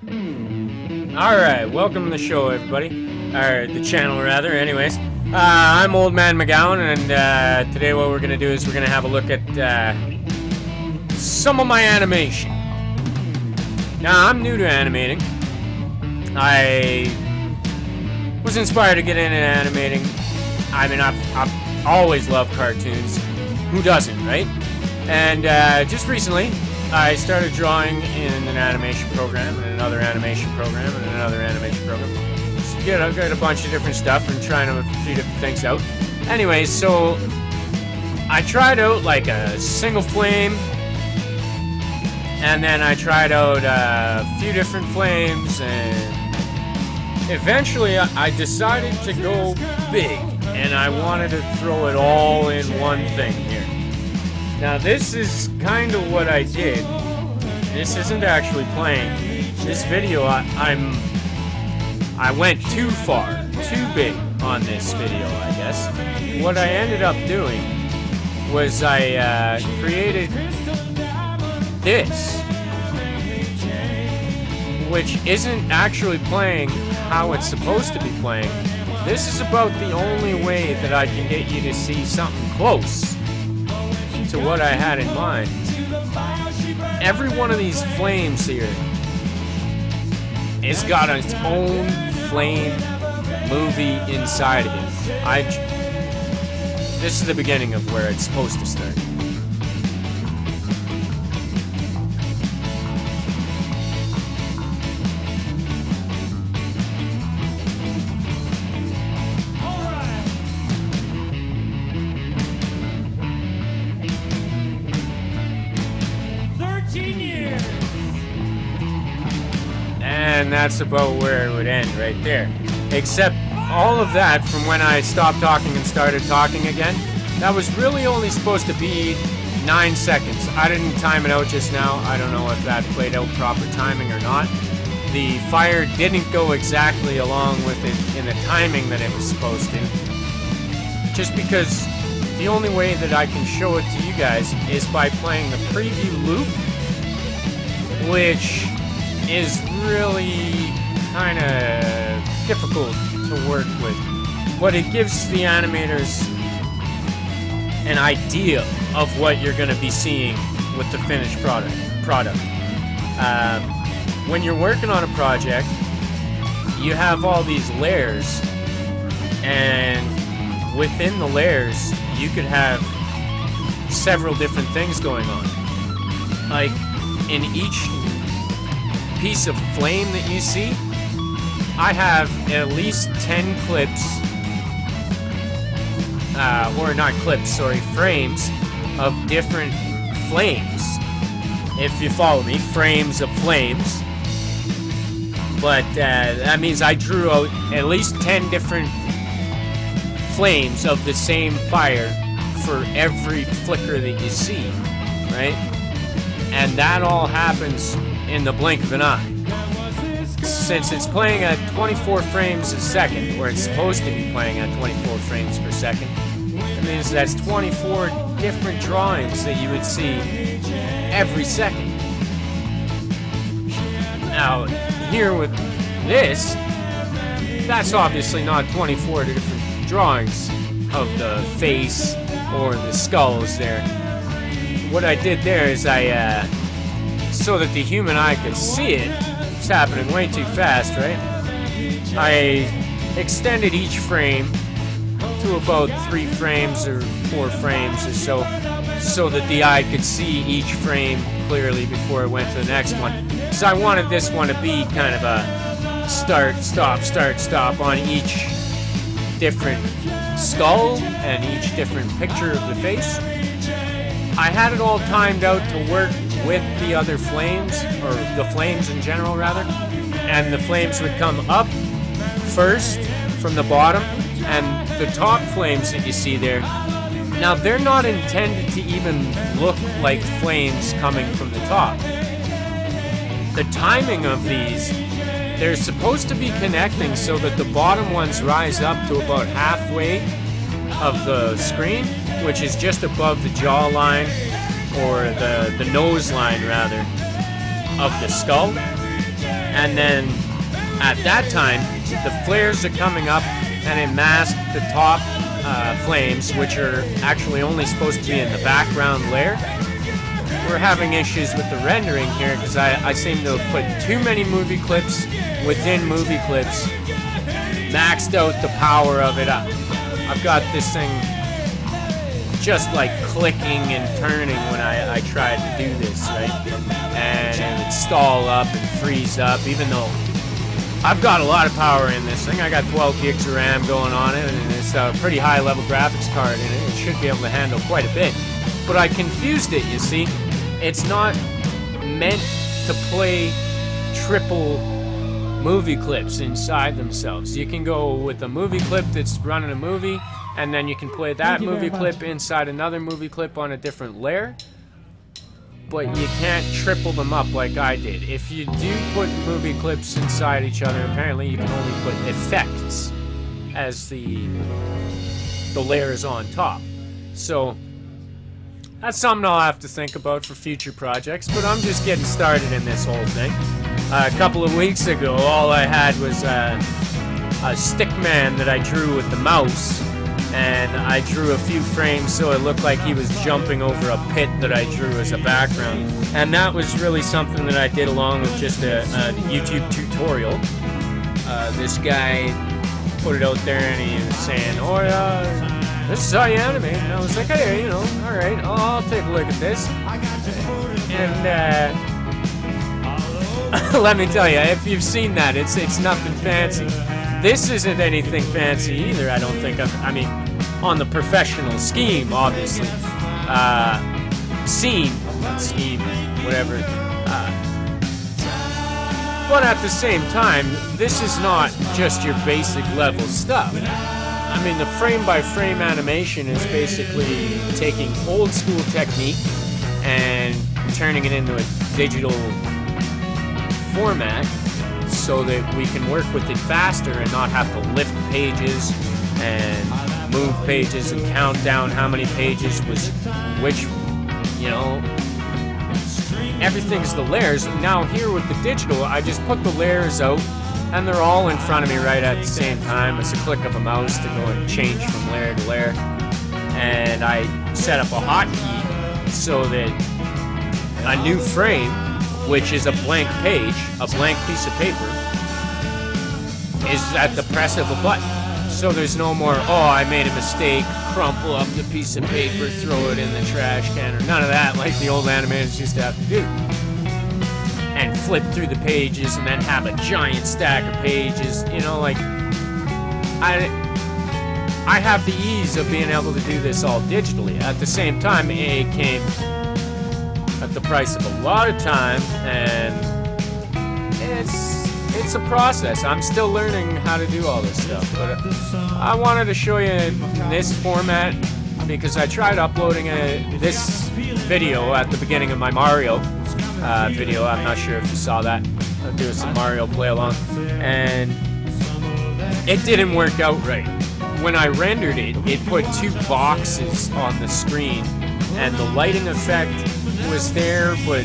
Alright, welcome to the show, everybody. Or the channel, rather. Anyways, I'm Old Man McGowan, and today what we're going to do is we're going to have a look at some of my animation. Now, I'm new to animating. I was inspired to get into animating. I mean, I've always loved cartoons. Who doesn't, right? And just recently, I started drawing in an animation program, and another animation program, and another animation program. So get a bunch of different stuff and trying a few different things out. Anyways, so I tried out like a single flame, and then I tried out a few different flames, and eventually I decided to go big, and I wanted to throw it all in one thing here. Now this is kind of what I did. This isn't actually playing. This video, I went too far, too big on this video, I guess. What I ended up doing was I created this, which isn't actually playing how it's supposed to be playing. This is about the only way that I can get you to see something close to what I had in mind. Every one of these flames here has got its own flame movie inside of it. This is the beginning of where it's supposed to start. And that's about where it would end, right there. Except all of that from when I stopped talking and started talking again, that was really only supposed to be 9 seconds. I didn't time it out just now. I don't know if that played out proper timing or not. The fire didn't go exactly along with it in the timing that it was supposed to. Just because the only way that I can show it to you guys is by playing the preview loop, which is really kind of difficult to work with, but it gives the animators an idea of what you're going to be seeing with the finished product. When you're working on a project, you have all these layers, and within the layers you could have several different things going on. Like in each piece of flame that you see, I have at least 10 clips, or not clips, sorry, frames of different flames. If you follow me, frames of flames. But that means I drew out at least 10 different flames of the same fire for every flicker that you see, right? And that all happens in the blink of an eye. Since it's playing at 24 frames a second, or it's supposed to be playing at 24 frames per second, it means that's 24 different drawings that you would see every second. Now, here with this, that's obviously not 24 different drawings of the face or the skulls there. What I did there is so that the human eye could see it, it's happening way too fast, right? I extended each frame to about 3 frames or 4 frames or so that the eye could see each frame clearly before it went to the next one. Because I wanted this one to be kind of a start, stop on each different skull and each different picture of the face. I had it all timed out to work with the other flames, or the flames in general rather, and the flames would come up first from the bottom, and the top flames that you see there, now they're not intended to even look like flames coming from the top. The timing of these, they're supposed to be connecting so that the bottom ones rise up to about halfway of the screen, which is just above the jawline, or the nose line rather, of the skull. And then at that time, the flares are coming up and it masked the top flames, which are actually only supposed to be in the background layer. We're having issues with the rendering here because I seem to have put too many movie clips within movie clips, maxed out the power of it. I've got this thing just like clicking and turning when I tried to do this, right? And it would stall up and freeze up, even though I've got a lot of power in this thing. I got 12 gigs of RAM going on it, and it's a pretty high level graphics card in it. It should be able to handle quite a bit. But I confused it, you see. It's not meant to play triple movie clips inside themselves. You can go with a movie clip that's running a movie, and then you can play that movie clip inside another movie clip on a different layer. But you can't triple them up like I did. If you do put movie clips inside each other, apparently you can only put effects as the layers on top. So that's something I'll have to think about for future projects, but I'm just getting started in this whole thing. A couple of weeks ago, all I had was a stick man that I drew with the mouse, and I drew a few frames so it looked like he was jumping over a pit that I drew as a background. And that was really something that I did along with just a YouTube tutorial. This guy put it out there and he was saying, oh yeah, this is how you animate. And I was like, hey, you know, alright, I'll take a look at this. And let me tell you, if you've seen that, it's nothing fancy. This isn't anything fancy either, I don't think. I mean, on the professional scheme, obviously. Scheme, whatever. But at the same time, this is not just your basic level stuff. I mean, the frame-by-frame animation is basically taking old school technique and turning it into a digital format so that we can work with it faster and not have to lift pages and move pages and count down how many pages was which, you know. Everything's the layers. Now here with the digital, I just put the layers out and they're all in front of me right at the same time. It's a click of a mouse to go and change from layer to layer. And I set up a hotkey so that a new frame, which is a blank page, a blank piece of paper, is at the press of a button. So there's no more, oh, I made a mistake, crumple up the piece of paper, throw it in the trash can, or none of that like the old animators used to have to do. And flip through the pages and then have a giant stack of pages, you know, like, I have the ease of being able to do this all digitally. At the same time, it came at the price of a lot of time, and it's a process. I'm still learning how to do all this stuff, but I wanted to show you in this format because I tried uploading this video at the beginning of my Mario video. I'm not sure if you saw that. I'm doing some Mario play along, and it didn't work out right. When I rendered it, it put two boxes on the screen, and the lighting effect was there, but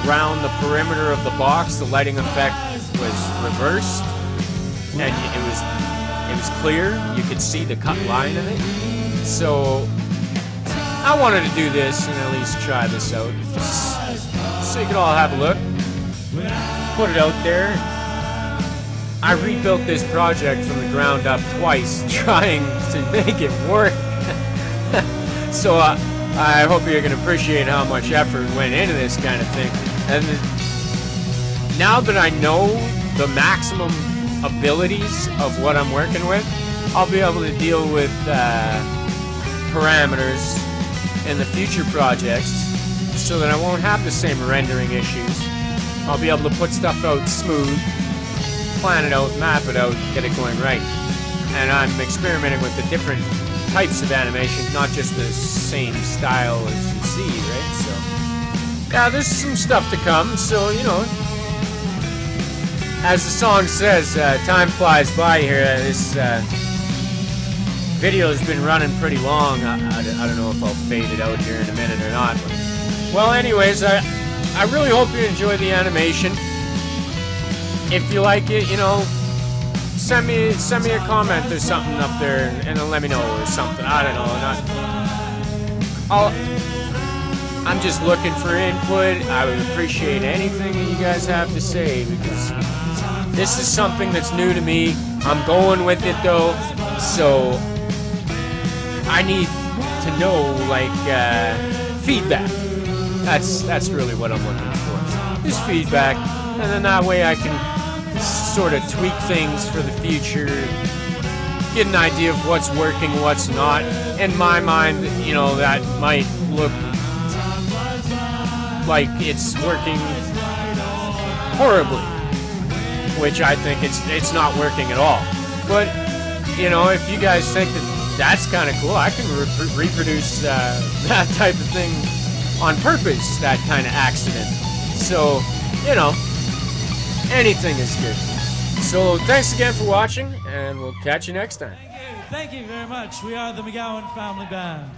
around the perimeter of the box, the lighting effect was reversed, and it was clear. You could see the cut line of it. So I wanted to do this and at least try this out, so you could all have a look. Put it out there. I rebuilt this project from the ground up twice, trying to make it work. So I hope you can appreciate how much effort went into this kind of thing. And now that I know the maximum abilities of what I'm working with, I'll be able to deal with parameters in the future projects so that I won't have the same rendering issues. I'll be able to put stuff out smooth, plan it out, map it out, get it going right. And I'm experimenting with the different types of animation, not just the same style as you see, right? So, yeah, there's some stuff to come, so, you know, as the song says, time flies by here. This video's been running pretty long. I don't know if I'll fade it out here in a minute or not. Well, anyways, I really hope you enjoy the animation. if you like it, you know, send me a comment or something up there and let me know or something. I don't know. I'm just looking for input. I would appreciate anything that you guys have to say because this is something that's new to me. I'm going with it though, so I need to know like feedback. That's really what I'm looking for. Just feedback, and then that way I can sort of tweak things for the future, get an idea of what's working, what's not. In my mind, you know, that might look like it's working horribly, which I think it's not working at all. But you know, if you guys think that that's kind of cool, I can reproduce that type of thing on purpose, that kind of accident. So, you know, anything is good. So thanks again for watching, and we'll catch you next time. Thank you very much. We are the McGowan Family Band.